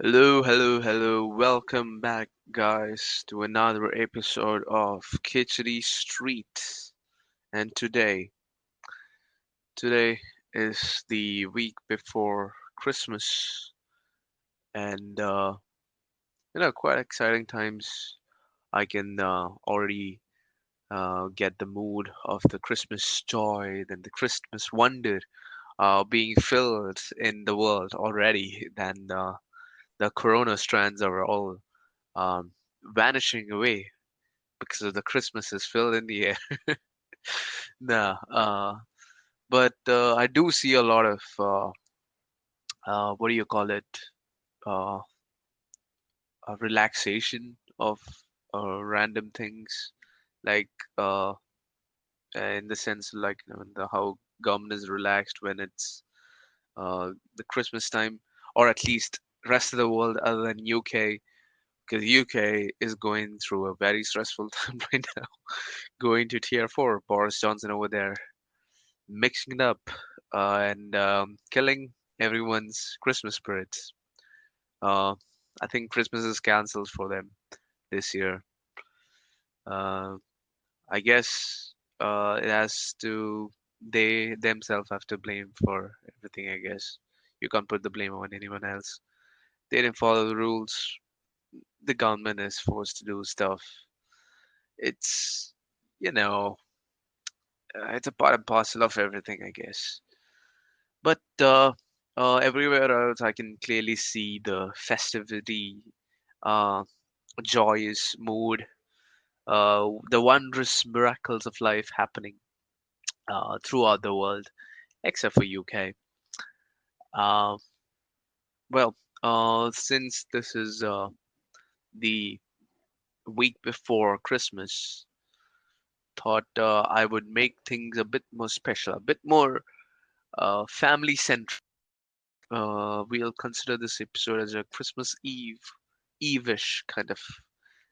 Hello, hello, hello. Welcome back, guys, to another episode of Khichdi Street. And today is the week before Christmas, and quite exciting times. I can already get the mood of the Christmas joy and the Christmas wonder being filled in the world already. Then the Corona strands are all um, vanishing away because of the Christmas is filled in the air. Nah, but I do see a lot of what do you call it? Uh, relaxation of random things, like in the sense like how government is relaxed when it's the Christmas time, or at least rest of the world other than UK, because UK is going through a very stressful time right now, going to tier four. Boris Johnson over there mixing it up and killing everyone's Christmas spirits. Uh, I think Christmas is cancelled for them this year. Uh, I guess it has to, they themselves have to blame for everything, I guess. You can't put the blame on anyone else. They didn't follow the rules. The government is forced to do stuff. It's, you know, it's a part and parcel of everything, I guess. But everywhere else, I can clearly see the festivity, uh, joyous mood, the wondrous miracles of life happening throughout the world, except for UK. Uh, well, since this is the week before Christmas, thought I would make things a bit more special, a bit more family centric. We'll consider this episode as a Eve-ish kind of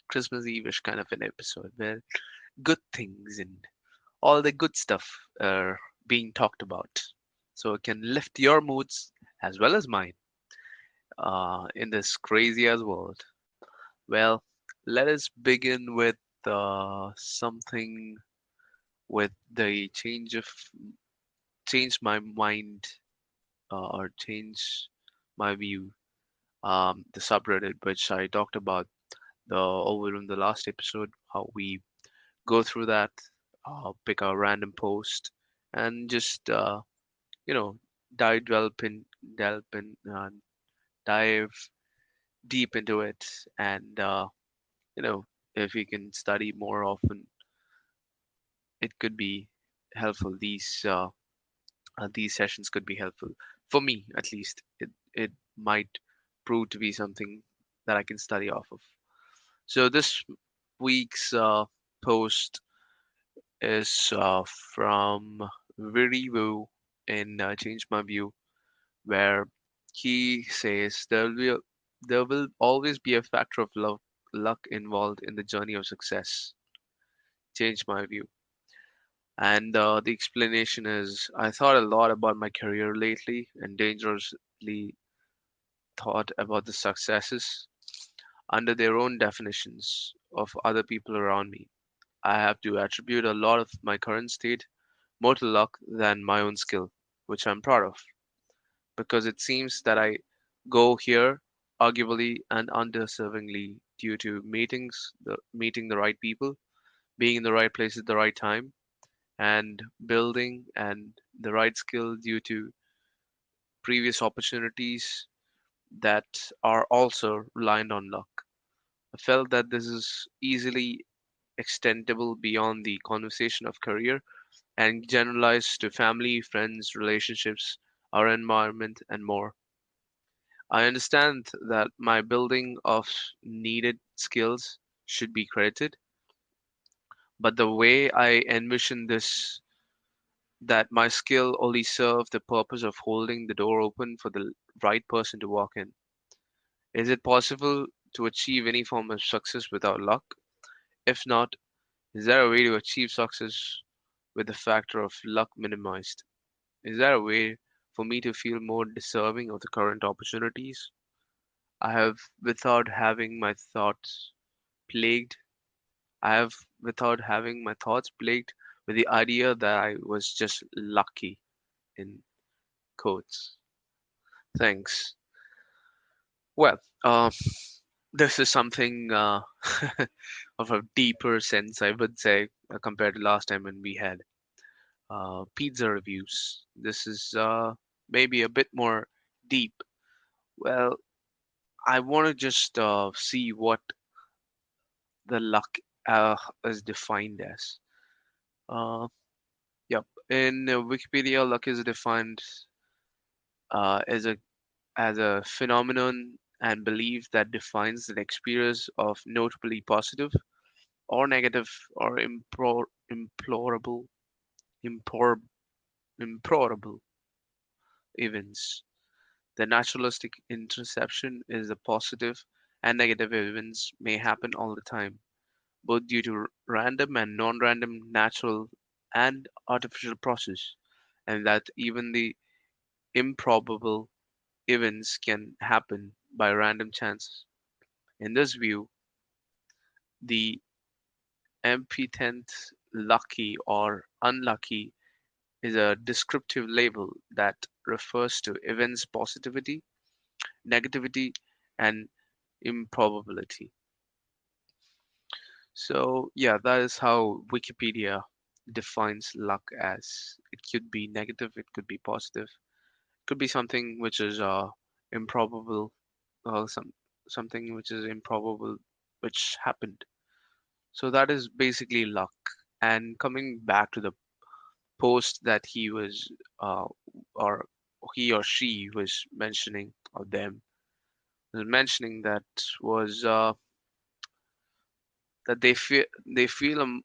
Christmas Eve-ish kind of an episode where good things and all the good stuff are being talked about, so it can lift your moods as well as mine in this crazy as world. Well, let us begin with something with the change my mind or change my view. The subreddit which I talked about over in the last episode, how we go through that, pick a random post, and just you know dive delve in, dive deep into it, and you know if we can study more often, it could be helpful. These sessions could be helpful for me, at least. It might prove to be something that I can study off of. So this week's post is from Virivu in Change My View, where he says there will always be a factor of luck involved in the journey of success. Change my view. And the explanation is I thought a lot about my career lately and dangerously thought about the successes under their own definitions of other people around me. I have to attribute a lot of my current state more to luck than my own skill, which I'm proud of, because it seems that I go here arguably and undeservingly due to meeting the right people, being in the right place at the right time, and building and the right skill due to previous opportunities that are also reliant on luck. I felt that this is easily extendable beyond the conversation of career and generalized to family, friends, relationships, our environment, and more. I understand that my building of needed skills should be credited, but the way I envision this, that my skill only serve the purpose of holding the door open for the right person to walk in. Is it possible to achieve any form of success without luck? If not, is there a way to achieve success with the factor of luck minimized? Is there a way for me to feel more deserving of the current opportunities? I have without having my thoughts plagued. I have without having my thoughts plagued with the idea that I was just lucky in quotes. Thanks. Well, this is something of a deeper sense, I would say, compared to last time when we had pizza reviews. This is maybe a bit more deep. Well, I want to just see what the luck is defined as. Uh, yep. In Wikipedia, luck is defined as a phenomenon and belief that defines an experience of notably positive or negative or implor- improbable events. The naturalistic interception is that positive and negative events may happen all the time, both due to random and non-random natural and artificial process, and that even the improbable events can happen by random chances. In this view, the epithet lucky or unlucky is a descriptive label that refers to events' positivity, negativity, and improbability. So, yeah, that is how Wikipedia defines luck as. It could be negative, it could be positive, it could be something which is improbable, something which is improbable which happened. So that is basically luck. And coming back to the post that he was or he or she was mentioning, or them was mentioning, that was that they feel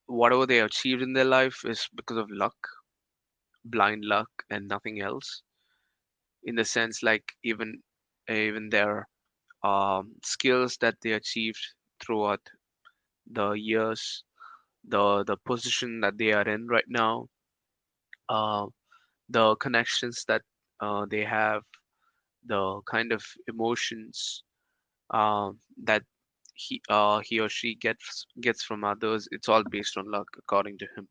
whatever they achieved in their life is because of luck, blind luck, and nothing else. In the sense, like even their skills that they achieved throughout the years, the position that they are in right now, uh, the connections that they have, the kind of emotions that he or she gets from others. It's all based on luck, according to him,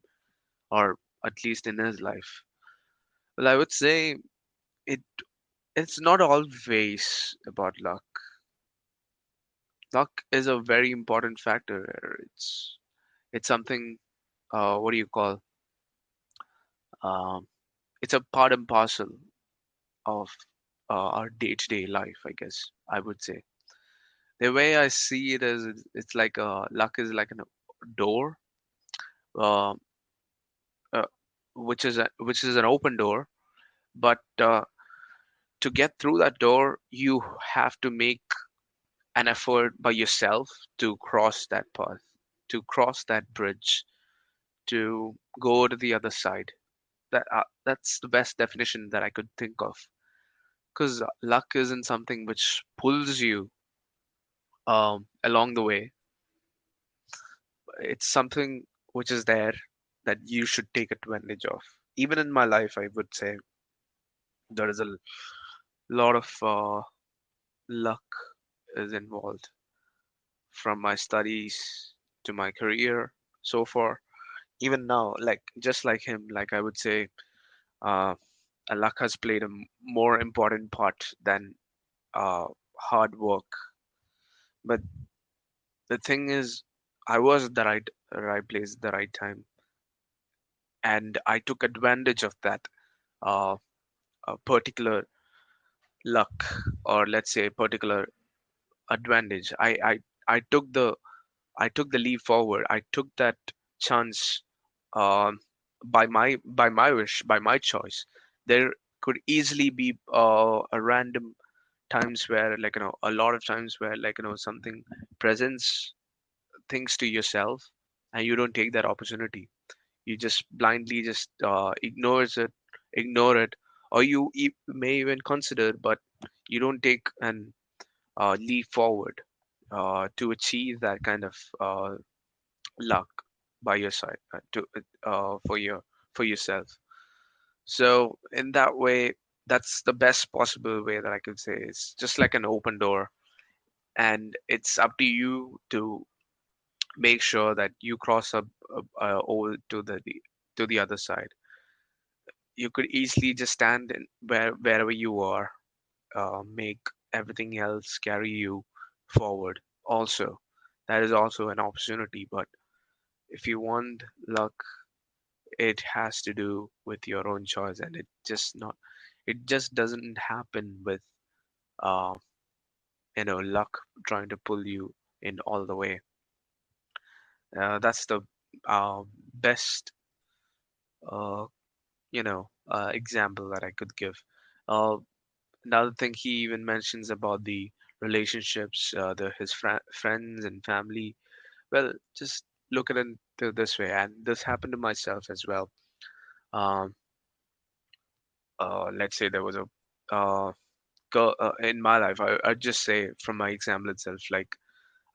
or at least in his life. Well, I would say it it's not always about luck. Luck is a very important factor. It's something. What do you call? Um, it's a part and parcel of our day-to-day life, I guess I would say. The way I see it is, it's like luck is like a door, uh, uh, which is an open door, but to get through that door, you have to make an effort by yourself to cross that path, to cross that bridge, to go to the other side. That's the best definition that I could think of. Because luck isn't something which pulls you along the way. It's something which is there that you should take advantage of. Even in my life, I would say there is a lot of luck is involved, from my studies to my career so far. Even now, like just like him, like I would say, uh, luck has played a more important part than uh, hard work. But the thing is, I was at the right place at the right time, and I took advantage of that uh, particular luck, or let's say particular advantage. I took the leap forward. I took that chance um, by my wish, by my choice. There could easily be a random times where, like, a lot of times where, like, something presents things to yourself, and you don't take that opportunity. You just blindly just ignore it, or you may even consider, but you don't take an leap forward to achieve that kind of luck by your side, to for yourself. So in that way, that's the best possible way that I could say. It's just like an open door, and it's up to you to make sure that you cross up over to the other side. You could easily just stand in wherever you are, make everything else carry you forward. Also, that is also an opportunity. But if you want luck, it has to do with your own choice, and it just doesn't happen with uh, luck trying to pull you in all the way. That's the best uh, example that I could give. Uh, Another thing he even mentions about the relationships, his friends and family. Well, just look at it this way, and this happened to myself as well. Um, let's say there was a girl in my life. I'd just say from my example itself, like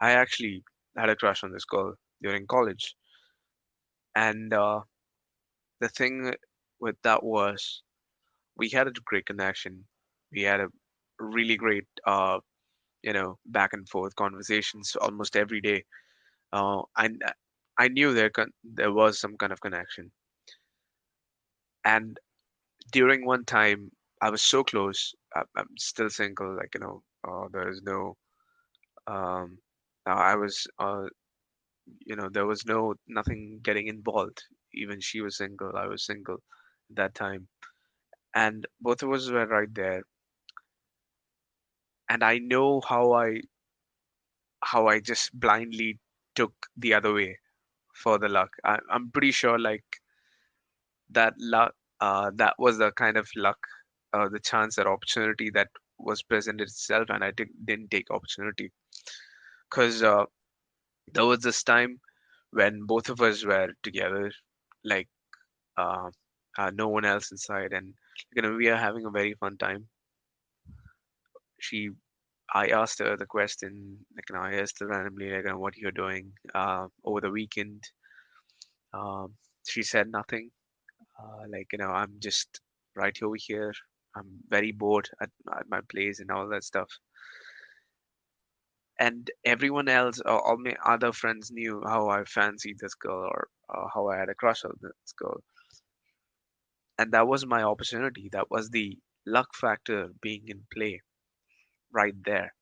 I actually had a crush on this girl during college, and the thing with that was we had a great connection. We had a really great, back and forth conversations almost every day. And I knew there was some kind of connection. And during one time, I was so close. I'm still single, like there is no. Um, I was, there was nothing getting involved. Even she was single, I was single at that time, and both of us were right there. And I know how I just blindly took the other way for the luck. I'm pretty sure like that luck, that was the kind of luck, the chance, that opportunity that was presented itself, and didn't take opportunity because there was this time when both of us were together, like uh, no one else inside, and we are having a very fun time. She I asked her the question, like, I asked her randomly, like, what you're doing over the weekend. Um, she said nothing. Like, I'm just right over here. I'm very bored at my place and all that stuff. And everyone else, all my other friends knew how I fancied this girl, or how I had a crush on this girl. And that was my opportunity. That was the luck factor being in play right there.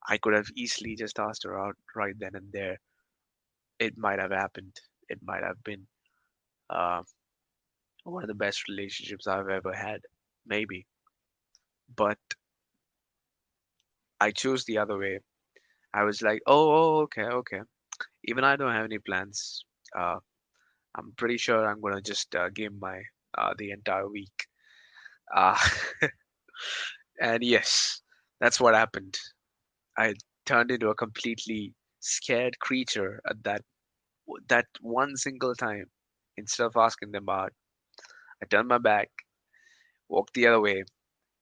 I could have easily just asked her out right then and there. It might have happened. It might have been uh, one of the best relationships I've ever had, maybe. But I chose the other way. I was like, okay, okay. Even I don't have any plans. Uh, I'm pretty sure I'm gonna just game my the entire week. Uh, and yes, that's what happened. I turned into a completely scared creature at that one single time. Instead of asking them out, I turned my back, walked the other way,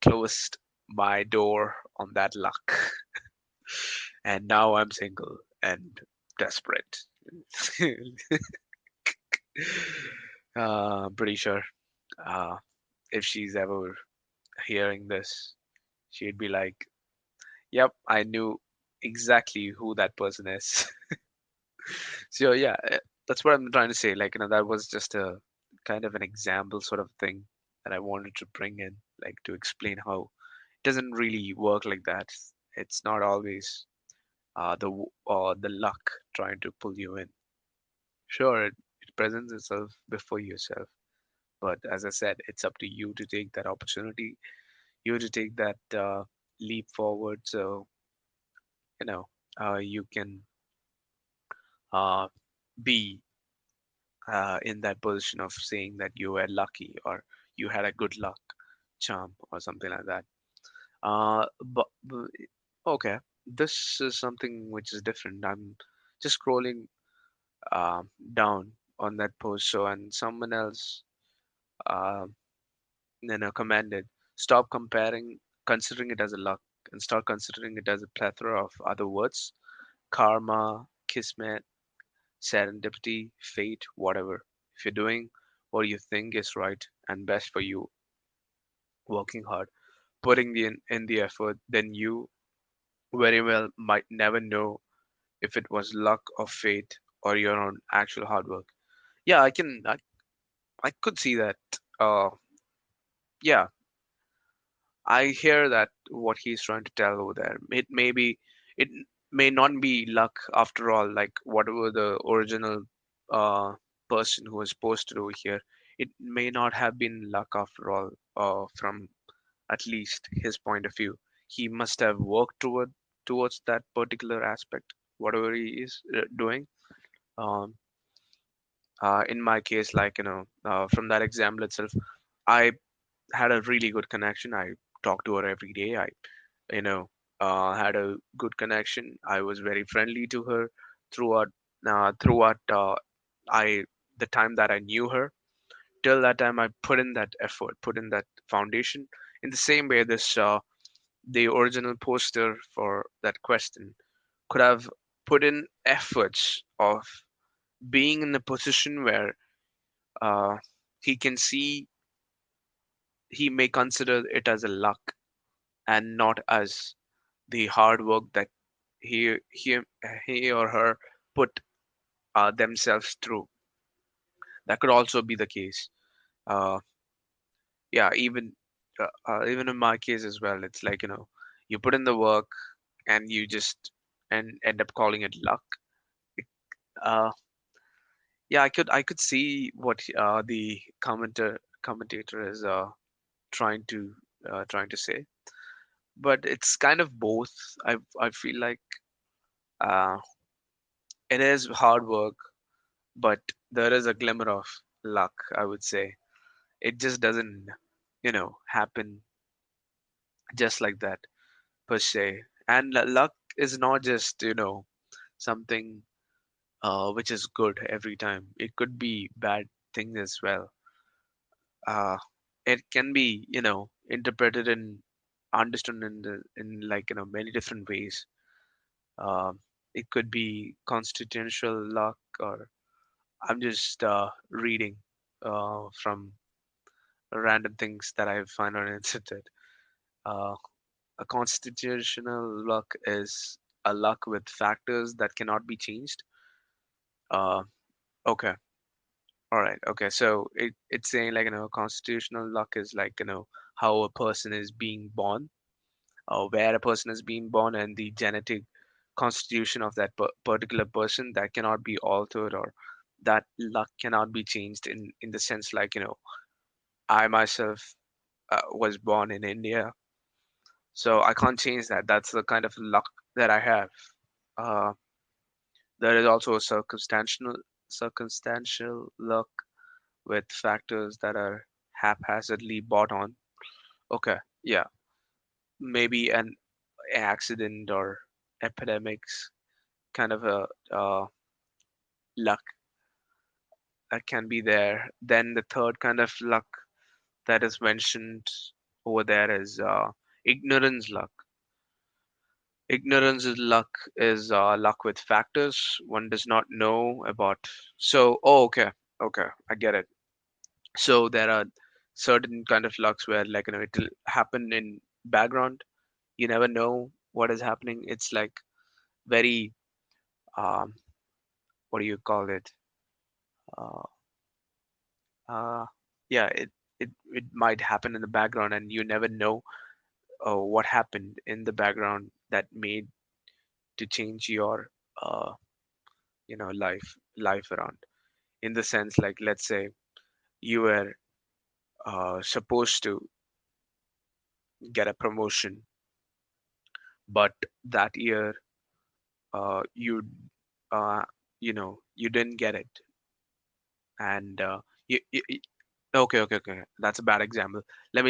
closed my door on that luck, and now I'm single and desperate. I'm pretty sure uh, if she's ever hearing this, she'd be like, "Yep, I knew exactly who that person is." So yeah, that's what I'm trying to say. Like, that was just a kind of an example sort of thing that I wanted to bring in, like to explain how it doesn't really work like that. It's not always the luck trying to pull you in. Sure, it presents itself before yourself, but as I said, it's up to you to take that opportunity, you to take that leap forward, so you know you can uh, be in that position of saying that you were lucky, or you had a good luck charm or something like that. But okay, this is something which is different. I'm just scrolling down on that post, so and someone else uh, commended, stop comparing, considering it as a luck, and start considering it as a plethora of other words: karma, kismet, serendipity, fate, whatever. If you're doing what you think is right and best for you, working hard, putting in the effort, then you very well might never know if it was luck or fate or your own actual hard work. Yeah, I could see that. Yeah, I hear that what he's trying to tell over there. It may not be luck after all, like whatever the original uh, person who was posted over here. It may not have been luck after all, from at least his point of view. He must have worked towards that particular aspect, whatever he is doing. Um, in my case, like from that example itself, I had a really good connection. I talked to her every day. I you know had a good connection. I was very friendly to her throughout throughout I the time that I knew her. Till that time, I put in that effort, put in that foundation. In the same way, this the original poster for that question could have put in efforts of being in a position where uh, he can see, he may consider it as a luck and not as the hard work that he he or her put themselves through. That could also be the case. Uh, yeah, even in my case as well, it's like you put in the work and you just and end up calling it luck. Uh, yeah, I could see what the commentator is trying to say, but it's kind of both. I feel like uh, it is hard work, but there is a glimmer of luck, I would say. It just doesn't happen just like that per se. And luck is not just something which is good every time. It could be bad things as well. uh, it can be interpreted and understood in like many different ways. It could be constitutional luck, or I'm just reading from random things that I find on internet. uh, a constitutional luck is a luck with factors that cannot be changed. uh, okay. All right. Okay. So it's saying like constitutional luck is like how a person is being born, where a person is being born, and the genetic constitution of that particular person that cannot be altered, or that luck cannot be changed in the sense like I myself was born in India, so I can't change that. That's the kind of luck that I have. Uh, there is also a circumstantial luck with factors that are haphazardly bought on. Okay, yeah, maybe an accident or epidemics, kind of a luck that can be there. Then the third kind of luck that is mentioned over there is ignorance luck. Ignorance is luck is luck with factors one does not know about. So, oh, okay, okay, I get it. So there are certain kind of lucks where like it'll happen in background. You never know what is happening. It's like very um, what do you call it? Uh, uh, yeah, it might happen in the background, and you never know what happened in the background that made to change your uh, life around. In the sense, like let's say you were supposed to get a promotion, but that year you you didn't get it, and okay, okay, okay, that's a bad example. Let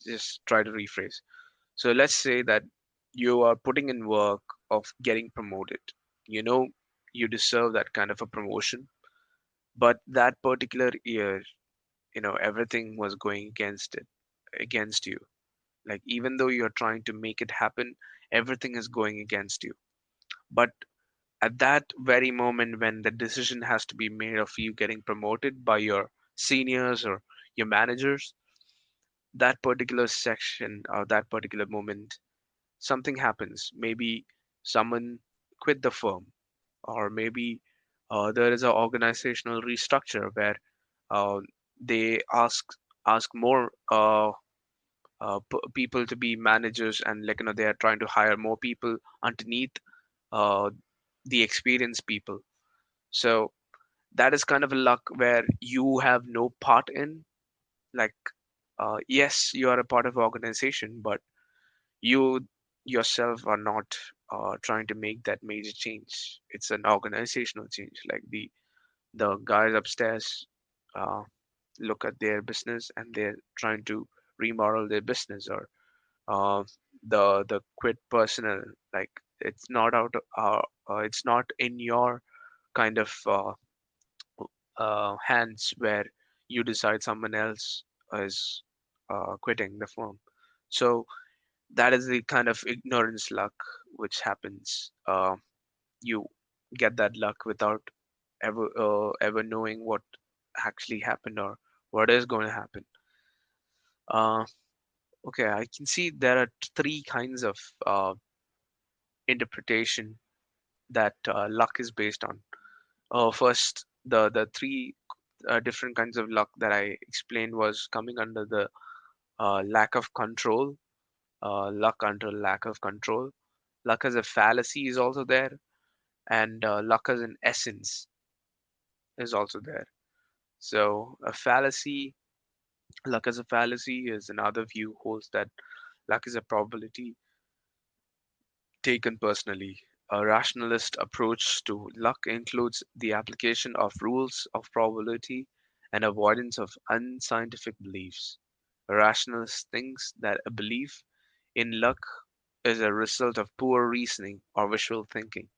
just try to rephrase. So let's say that you are putting in work of getting promoted. You know you deserve that kind of a promotion, but that particular year, everything was going against you. Like even though you're trying to make it happen, everything is going against you. But at that very moment when the decision has to be made of you getting promoted by your seniors or your managers, that particular section or that particular moment, something happens. Maybe someone quit the firm, or maybe there is an organizational restructure where uh, they ask more people to be managers, and like they are trying to hire more people underneath uh, the experienced people. So that is kind of a luck where you have no part in. Like, yes, you are a part of organization, but you yourself are not trying to make that major change. It's an organizational change. Like the guys upstairs uh, look at their business and they're trying to remodel their business, or uh, the quit personnel. Like, it's not it's not in your kind of hands where you decide someone else is quitting the firm. So that is the kind of ignorance luck which happens. You get that luck without ever knowing what actually happened or what is going to happen. Uh, okay, I can see there are three kinds of interpretation that luck is based on. First, the three different kinds of luck that I explained was coming under the lack of control, luck under lack of control. Luck as a fallacy is also there, and luck as an essence is also there. So, a fallacy, luck as a fallacy is another view holds that luck is a probability taken personally. A rationalist approach to luck includes the application of rules of probability and avoidance of unscientific beliefs. A rationalist thinks that a belief in luck is a result of poor reasoning or wishful thinking.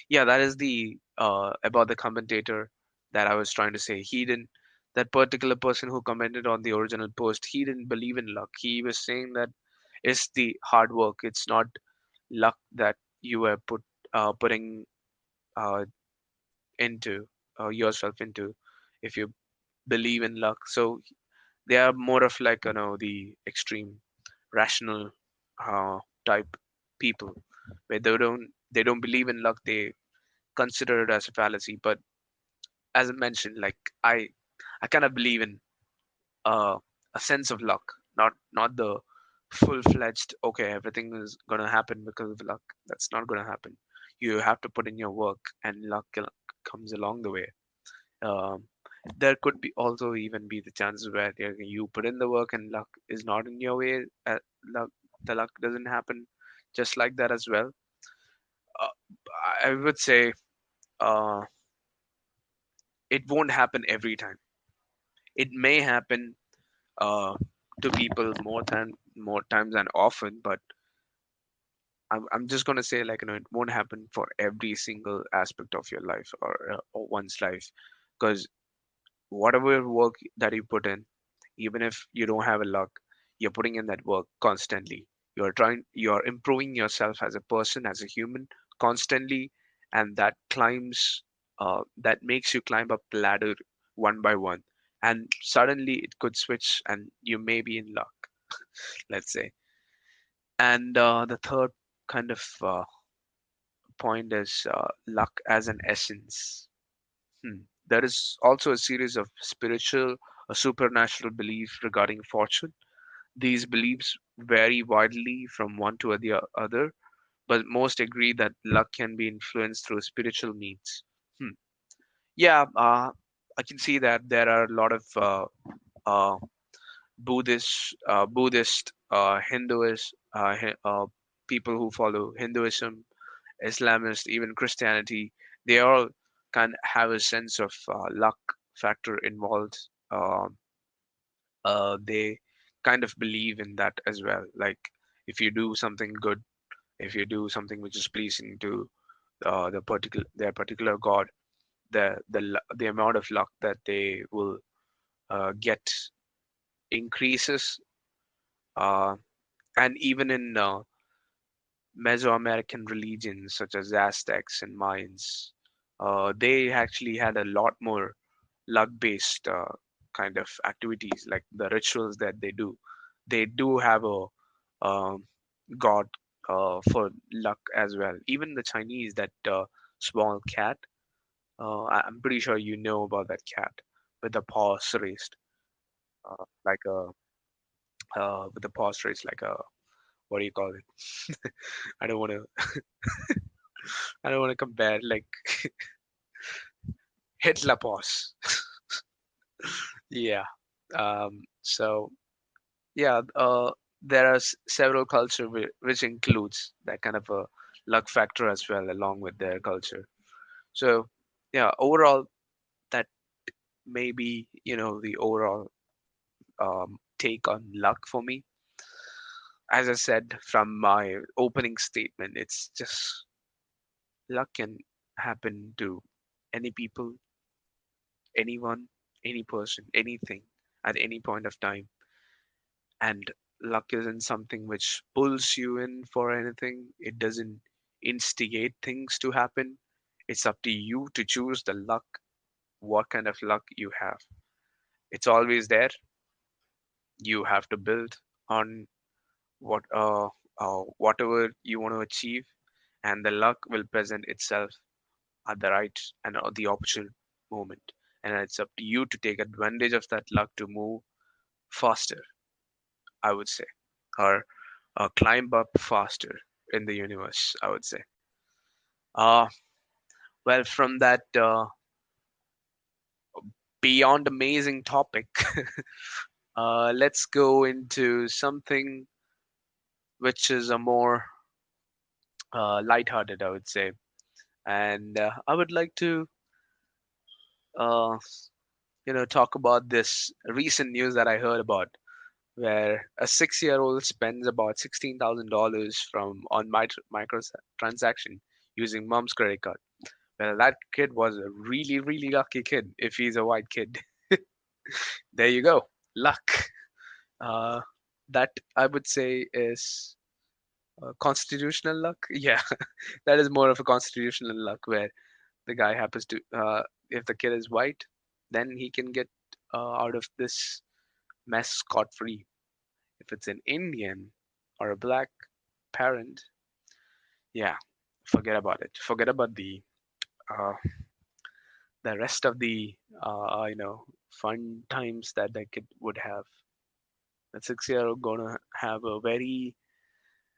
Yeah, that is the about the commentator that I was trying to say. He didn't, that particular person who commented on the original post, he didn't believe in luck. He was saying that it's the hard work. It's not luck that you were putting uh, into yourself into if you believe in luck. So they are more of like the extreme rational uh, type people where they don't believe in luck. They consider it as a fallacy. But as I mentioned, like I kind of believe in uh, a sense of luck, not the full-fledged, okay, everything is gonna happen because of luck. That's not gonna happen. You have to put in your work, and luck comes along the way. Um, there could be also even be the chances where you put in the work and luck is not in your way. Luck, the luck doesn't happen just like that as well. Uh, I would say uh, it won't happen every time. It may happen uh, to people more times than often, but I'm just gonna say, like, it won't happen for every single aspect of your life, or one's life, because whatever work that you put in, even if you don't have a luck, you're putting in that work constantly. You're improving yourself as a person, as a human, constantly, and that makes you climb up the ladder one by one, and suddenly it could switch, and you may be in luck, let's say. And the third kind of point is luck as an essence. There is also a series of spiritual or supernatural beliefs regarding fortune. These beliefs vary widely from one to the other, but most agree that luck can be influenced through spiritual means. Hmm. Yeah, I can see that there are a lot of uh, Buddhist, Hinduist, people who follow Hinduism, Islamist, even Christianity. They all can have a sense of luck factor involved. They kind of believe in that as well. Like, if you do something good, if you do something which is pleasing to their particular god, the amount of luck that they will get increases. Uh, and even in Mesoamerican religions such as Aztecs and Mayans, they actually had a lot more luck-based kind of activities, like the rituals that they do. they do have a um, god for luck as well. Even the Chinese, that small cat, I'm pretty sure you know about that cat with the paws raised, like a with the paws raised like a, what do you call it? I don't want to I don't want to compare like Hitler paws. Yeah. So yeah, there are several culture which includes that kind of a luck factor as well along with their culture. So yeah, overall that may be, the overall take on luck for me. As I said from my opening statement, it's just luck can happen to any people, anyone, any person, anything at any point of time. And luck isn't something which pulls you in for anything. It doesn't instigate things to happen. It's up to you to choose the luck, what kind of luck you have. It's always there. You have to build on whatever you want to achieve, and the luck will present itself at the right and the opportune moment. And it's up to you to take advantage of that luck to move faster, I would say, or climb up faster in the universe, I would say. Uh, well, from that beyond amazing topic, let's go into something which is a more lighthearted, I would say. And I would like to, uh, talk about this recent news that I heard about, where a 6-year-old spends about $16,000 from on microtransaction using mom's credit card. Well, that kid was a really, really lucky kid if he's a white kid. There you go. Luck. Uh, that I would say is constitutional luck. Yeah, that is more of a constitutional luck where the guy happens to, if the kid is white, then he can get out of this mess scot free. If it's an Indian or a black parent, yeah, forget about it. Forget about uh, the rest of the fun times that the kid would have. That 6 year old gonna have a very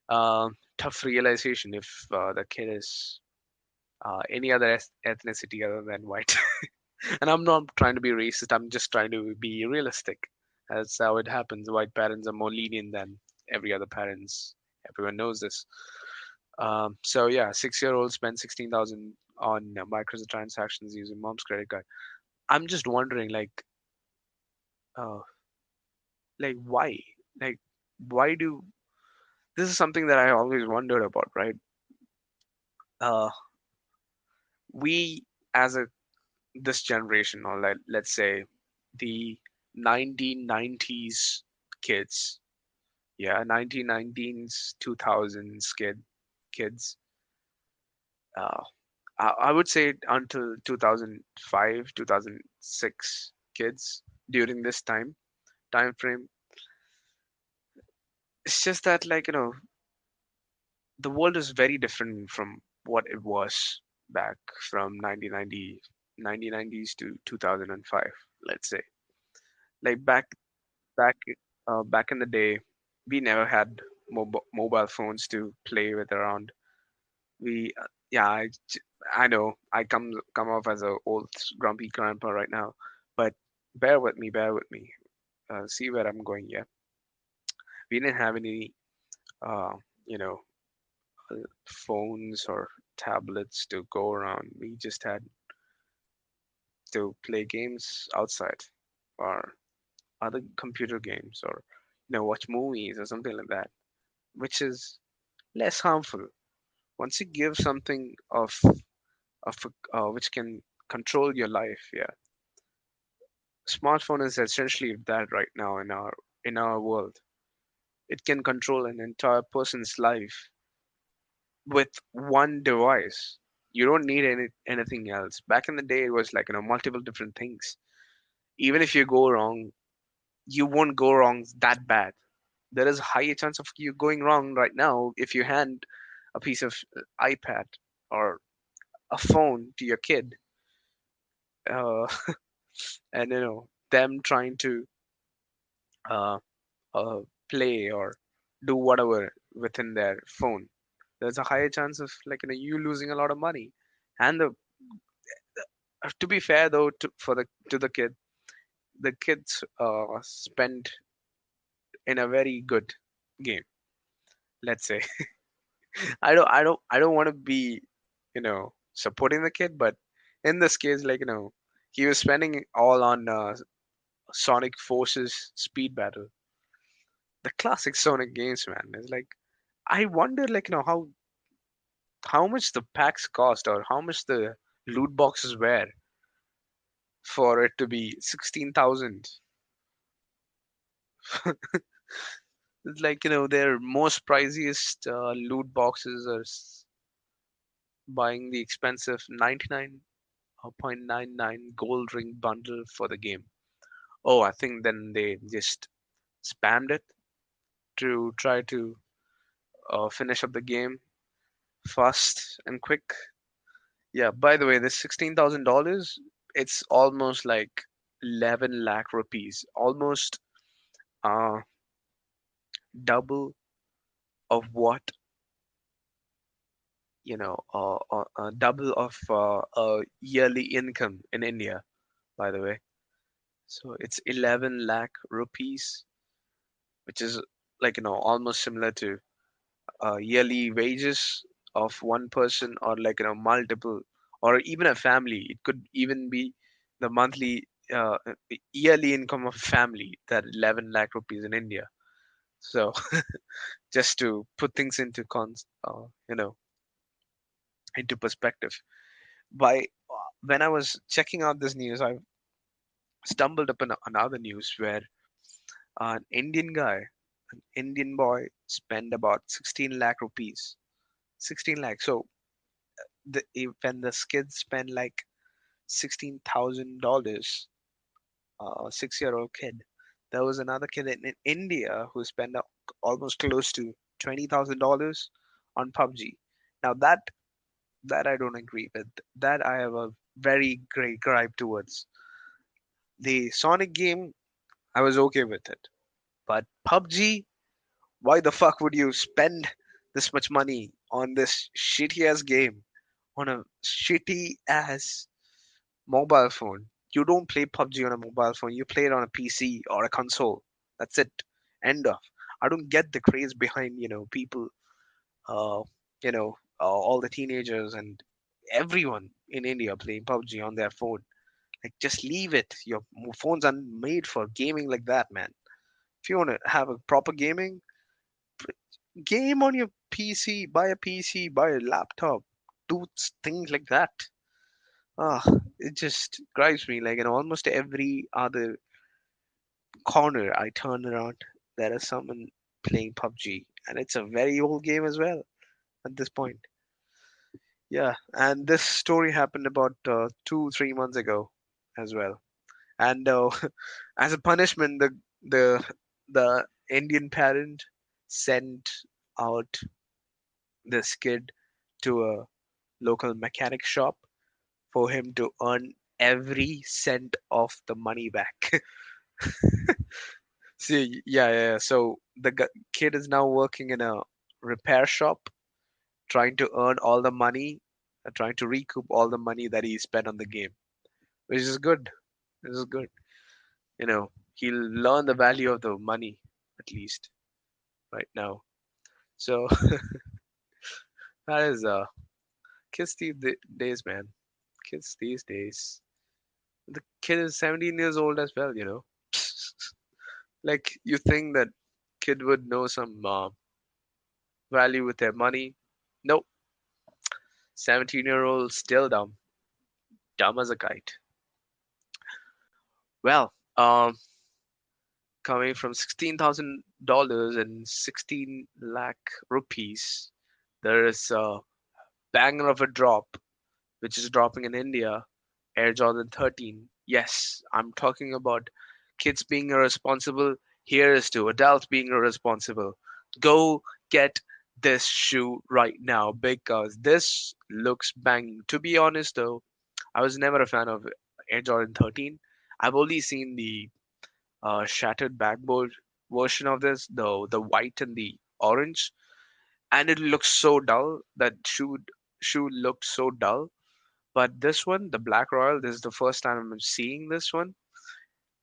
tough realization if the kid is any other ethnicity other than white. And I'm not trying to be racist. I'm just trying to be realistic. That's how it happens. White parents are more lenient than every other parents. Everyone knows this. So yeah, 6 year old spent 16,000 on microtransactions using mom's credit card. I'm just wondering, uh, why? Like, why do this is something that I always wondered about, right? Uh, we as a this generation, or let's say the 1990s kids, yeah, 1990s, 2000s kids. Uh, I would say until 2005, 2006 kids during this time frame. It's just that the world is very different from what it was back from 1990s to 2005, let's say. Like back back in the day, we never had mobile phones to play with around. We yeah, I know I come off as a old grumpy grandpa right now, but bear with me. See where I'm going. Yeah, we didn't have any uh, you know phones or tablets to go around. We just had to play games outside or other computer games, or watch movies or something like that, which is less harmful. Once you give something which can control your life, yeah, smartphone is essentially that right now in our world. It can control an entire person's life with one device. You don't need anything else. Back in the day, it was like multiple different things. Even if you go wrong, you won't go wrong that bad. there is a higher chance of you going wrong right now if you hand a piece of iPad or a phone to your kid, uh, and them trying to uh, uh, play or do whatever within their phone. There's a higher chance of you losing a lot of money. And to be fair though, to the kid, the kids spend in a very good game. Let's say I don't want to be supporting the kid, but in this case, he was spending all on Sonic Forces Speed Battle, the classic Sonic games, man. It's like I wonder, how much the packs cost or how much the loot boxes were for it to be 16,000. It's like their most priciest loot boxes are buying the expensive 99.99 gold ring bundle for the game. Oh, I think then they just spammed it to try to finish up the game fast and quick. Yeah, by the way, this $16,000, it's almost like 11 lakh rupees, almost uh, double of what, double of a yearly income in India, by the way. So it's 11 lakh rupees, which is almost similar to yearly wages of one person or multiple or even a family. It could even be the monthly yearly income of a family, that 11 lakh rupees in India. So just to put things into into perspective, by when I was checking out this news, I stumbled upon another news where an Indian guy, an Indian boy, spent about 16 lakh rupees. 16 lakh. So when the kids spend like $16,000, a 6-year-old kid, there was another kid in India who spent almost close to $20,000 on PUBG. Now that I don't agree with. That I have a very great gripe towards. The Sonic game, I was okay with it, but PUBG, why the fuck would you spend this much money on this shitty ass game on a shitty ass mobile phone? You don't play PUBG on a mobile phone. You play it on a PC or a console. That's it. End of. I don't get the craze behind people, uh, all the teenagers and everyone in India playing PUBG on their phone. Like, just leave it. Your phones are made for gaming like that, man. If you want to have a proper gaming, game on your PC, buy a PC, buy a laptop, do things like that. Ah, it just drives me. Almost every other corner I turn around, there is someone playing PUBG, and it's a very old game as well at this point. Yeah, and this story happened about 2, 3 months ago as well. And as a punishment, the Indian parent sent out this kid to a local mechanic shop for him to earn every cent of the money back. See, yeah. So the kid is now working in a repair shop, trying to earn all the money, trying to recoup all the money that he spent on the game, which is good. This is good. He'll learn the value of the money at least right now. So that is kids these days, man. Kids these days. The kid is 17 years old as well. Like, you think that kid would know some value with their money? Nope. 17-year-old still dumb. Dumb as a kite. Well, coming from $16,000 and 16 lakh rupees, there is a banger of a drop which is dropping in India, Air Jordan 13. Yes, I'm talking about kids being irresponsible Here's to adults being irresponsible. Go get this shoe right now because this looks banging. To be honest, though, I was never a fan of Air Jordan 13. I've only seen the shattered backboard version of this, the white and the orange, and it looks so dull. That shoe looked so dull. But this one, the Black Royal, this is the first time I'm seeing this one,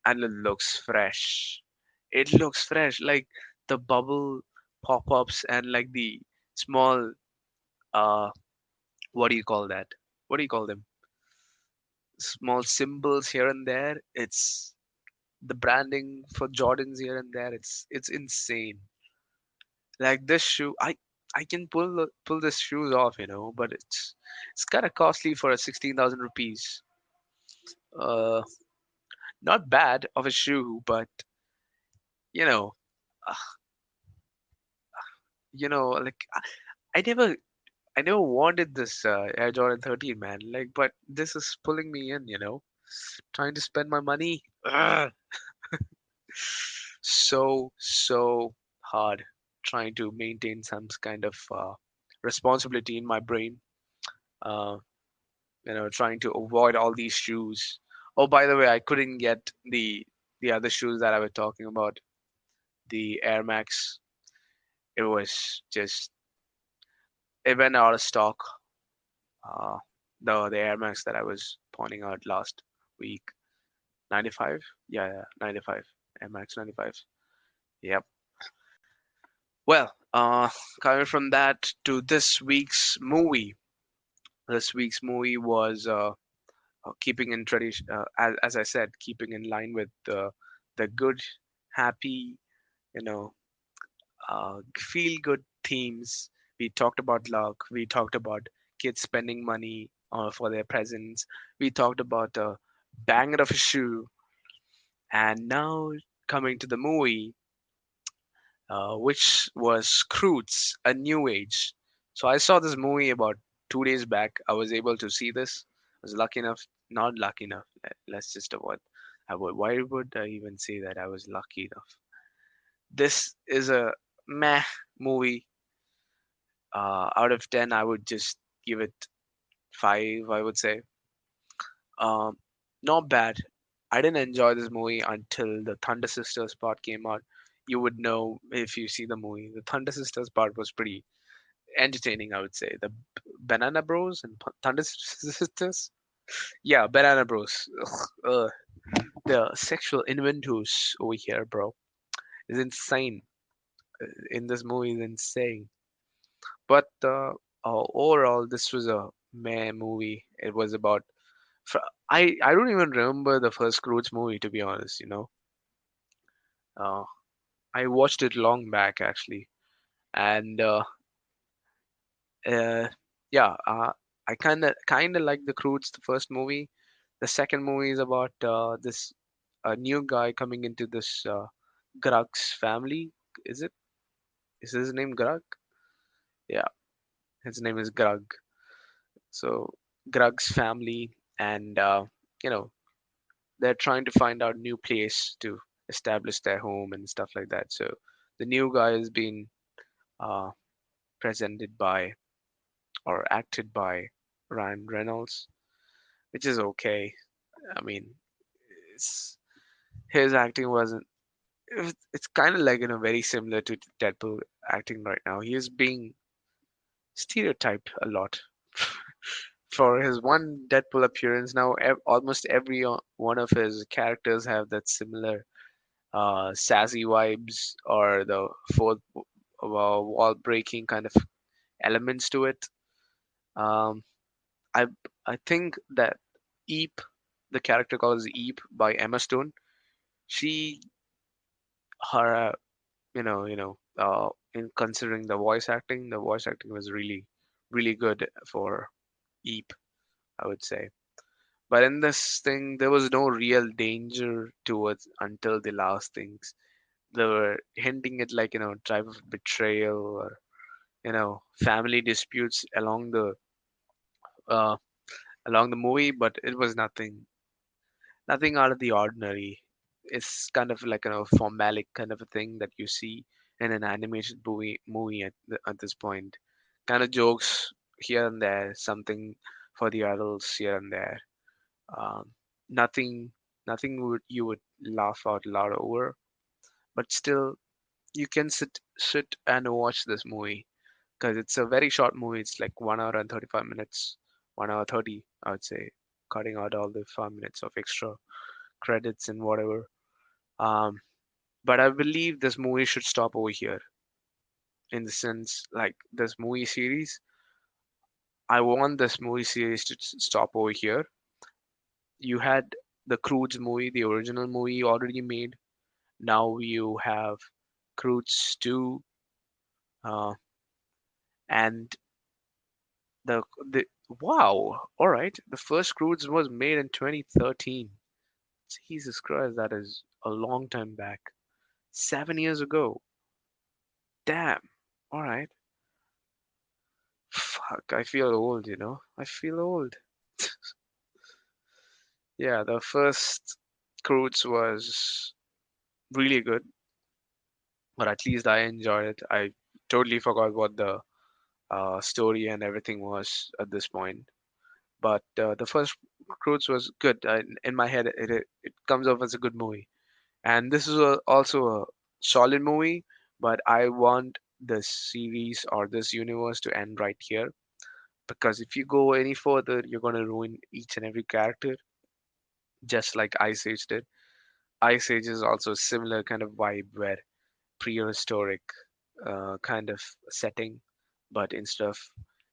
and it looks fresh. It looks fresh, like the bubble pop-ups and like the small uh, what do you call that? What do you call them? Small symbols here and there. It's the branding for Jordans here and there. It's insane. Like this shoe, I can pull this shoes off, but it's kind of costly for a 16,000 rupees. Uh, Not bad of a shoe, but you know, uh, like I never wanted this Air Jordan 13, man. Like, but this is pulling me in, trying to spend my money. Ugh, so hard trying to maintain some kind of responsibility in my brain. Uh, trying to avoid all these shoes. Oh, by the way, I couldn't get the other shoes that I was talking about, the Air Max. It was just it went out of stock. Uh, the Air Max that I was pointing out last week, 95. Yeah, 95. Air Max 95. Yep. Well, coming from that to this week's movie. This week's movie was keeping in tradition, as I said, keeping in line with the good, happy, you know, feel good themes. We talked about luck. We talked about kids spending money for their presents. We talked about a banger of a shoe. And now coming to the movie, which was Croods, A New Age. So I saw this movie about 2 days back. I was able to see this. I was lucky enough, not lucky enough. Let's just avoid. Why would I even say that I was lucky enough? This is a meh movie. Out of 10, I would just give it 5, I would say. Um, Not bad. I didn't enjoy this movie until the Thunder Sisters part came out. You would know if you see the movie. The Thunder Sisters part was pretty entertaining, I would say. The Banana Bros and Thunder Sisters. Yeah, Banana Bros. Ugh, the sexual inventories over here, bro, is insane. In this movie, is insane. But overall, this was a meh movie. It was about. I don't even remember the first Croods movie, to be honest. Uh, I watched it long back actually, and uh, yeah, I kind of like the Croods, the first movie. The second movie is about this new guy coming into this Grug's family. Is it? Is his name Grug? Yeah, his name is Grug. So Grug's family, and you know, they're trying to find out new place to establish their home and stuff like that. So the new guy has been uh, presented by or acted by Ryan Reynolds, which is okay. I mean, it's, his acting wasn't. It's kind of like very similar to Deadpool acting right now. He is being stereotyped a lot for his one Deadpool appearance. Now, almost every one of his characters have that similar sassy vibes or the fourth wall breaking kind of elements to it. Um, I I think that Eep, the character called Eep by Emma Stone, she her in considering the voice acting was really good for Eep, I would say. But in this thing, there was no real danger towards until the last things. They were hinting at like type of betrayal or family disputes uh, along the movie, but it was nothing out of the ordinary. it's kind of like a formalic kind of a thing that you see in an animated movie at this point. Kind of jokes here and there, something for the adults here and there. Um, nothing, nothing would you would laugh out loud over, but still you can sit and watch this movie because it's a very short movie. It's like 1 hour and 35 minutes, 1 hour 30, I would say, cutting out all the 5 minutes of extra credits and whatever. Um, but I believe this movie should stop over here in the sense like this movie series. I want this movie series to stop over here. You had the Croods movie, the original movie already made. Now you have Croods 2, uh, and the wow, all right. The first Croods was made in 2013. Jesus Christ, that is a long time back. 7 years ago. Damn. All right. Fuck, I feel old, you know. I feel old. Yeah, the first Croods was really good, but at least I enjoyed it. I totally forgot what the story and everything was at this point. But the first Croods was good. In my head, it comes off as a good movie. And this is also a solid movie, but I want this series or this universe to end right here because if you go any further, you're going to ruin each and every character, just like Ice Age did. Ice Age is also a similar kind of vibe where prehistoric kind of setting, but instead of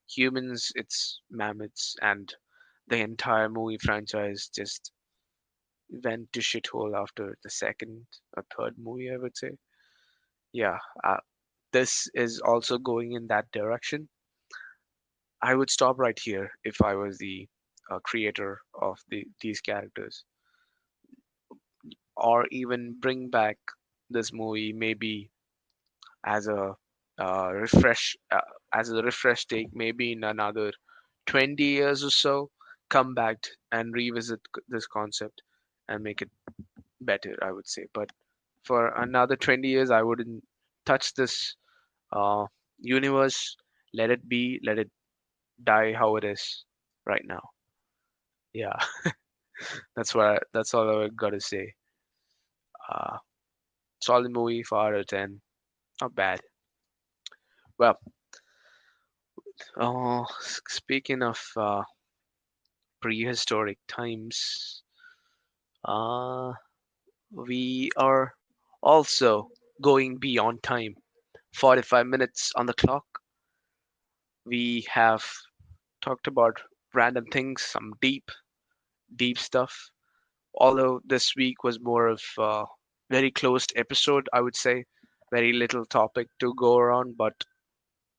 humans, it's mammoths, and the entire movie franchise just went to shithole after the second or third movie, I would say. Yeah, this is also going in that direction. I would stop right here if I was the creator of these characters, or even bring back this movie maybe as a refresh as a refresh take maybe in another 20 years or so, come back and revisit this concept and make it better, I would say. But for another 20 years I wouldn't touch this uh, universe. Let it be, let it die how it is right now. Yeah. That's all I got to say. uh, Solid movie, 4 out of 10, not bad. Well, speaking of prehistoric times, uh, we are also going beyond time. 45 minutes on the clock. We have talked about random things, some deep stuff. Although this week was more of a very closed episode, I would say. Very little topic to go around, but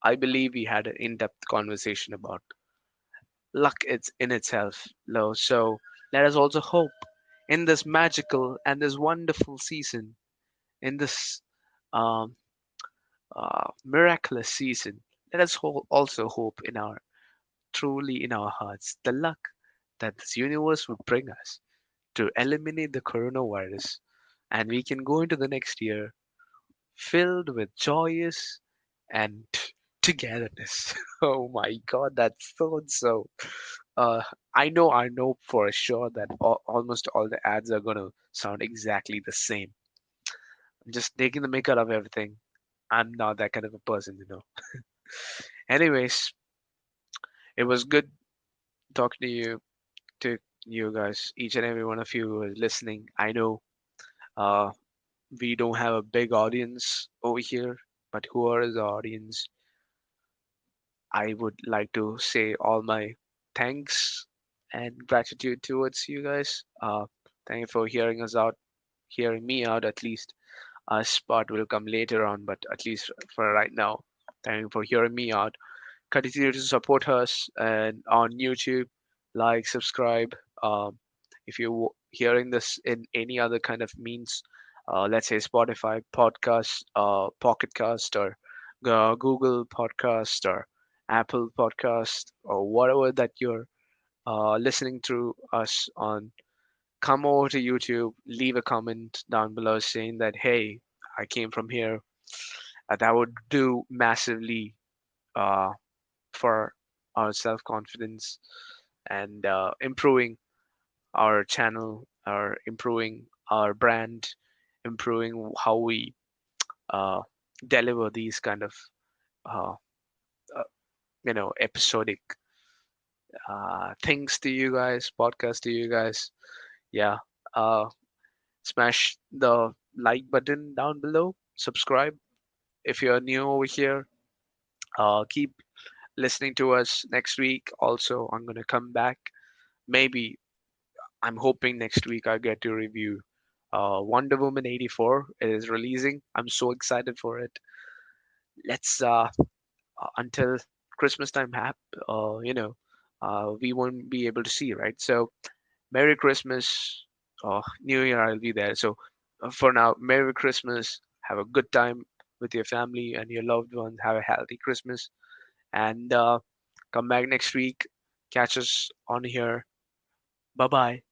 I believe we had an in-depth conversation about luck it's in itself, low. So let us also hope in this magical and this wonderful season, in this um, miraculous season, let us also hope in our truly in our hearts the luck that this universe would bring us to eliminate the coronavirus, and we can go into the next year filled with joyous and togetherness. Oh my God, that sounds so. Uh, I know for sure that almost all the ads are gonna sound exactly the same. I'm just taking the make out of everything. I'm not that kind of a person, you know. Anyways, it was good talking to you guys, each and every one of you who are listening. I know uh, we don't have a big audience over here, but who are the audience? I would like to say all my thanks and gratitude towards you guys. Thank you for hearing us out, hearing me out at least. Us part will come later on, but at least for right now, thank you for hearing me out. Continue to support us and on YouTube, like, subscribe. If you're hearing this in any other kind of means, let's say Spotify podcast, Pocket Cast, or Google Podcast, or Apple Podcast, or whatever that you're listening to us on, come over to YouTube, leave a comment down below saying that, hey, I came from here. That would do massively uh, for our self confidence and improving our channel, or improving our brand, improving how we uh, deliver these kind of uh, uh, episodic things to you guys, podcast to you guys. Yeah, uh, smash the like button down below. Subscribe if you're new over here. Keep listening to us next week. Also, I'm gonna come back. Maybe I'm hoping next week I get to review Wonder Woman 84. It is releasing. I'm so excited for it. Let's until Christmas time we won't be able to see, right? So Merry Christmas, New Year, I'll be there. So for now, Merry Christmas. Have a good time with your family and your loved ones. Have a healthy Christmas, and come back next week. Catch us on here. Bye bye.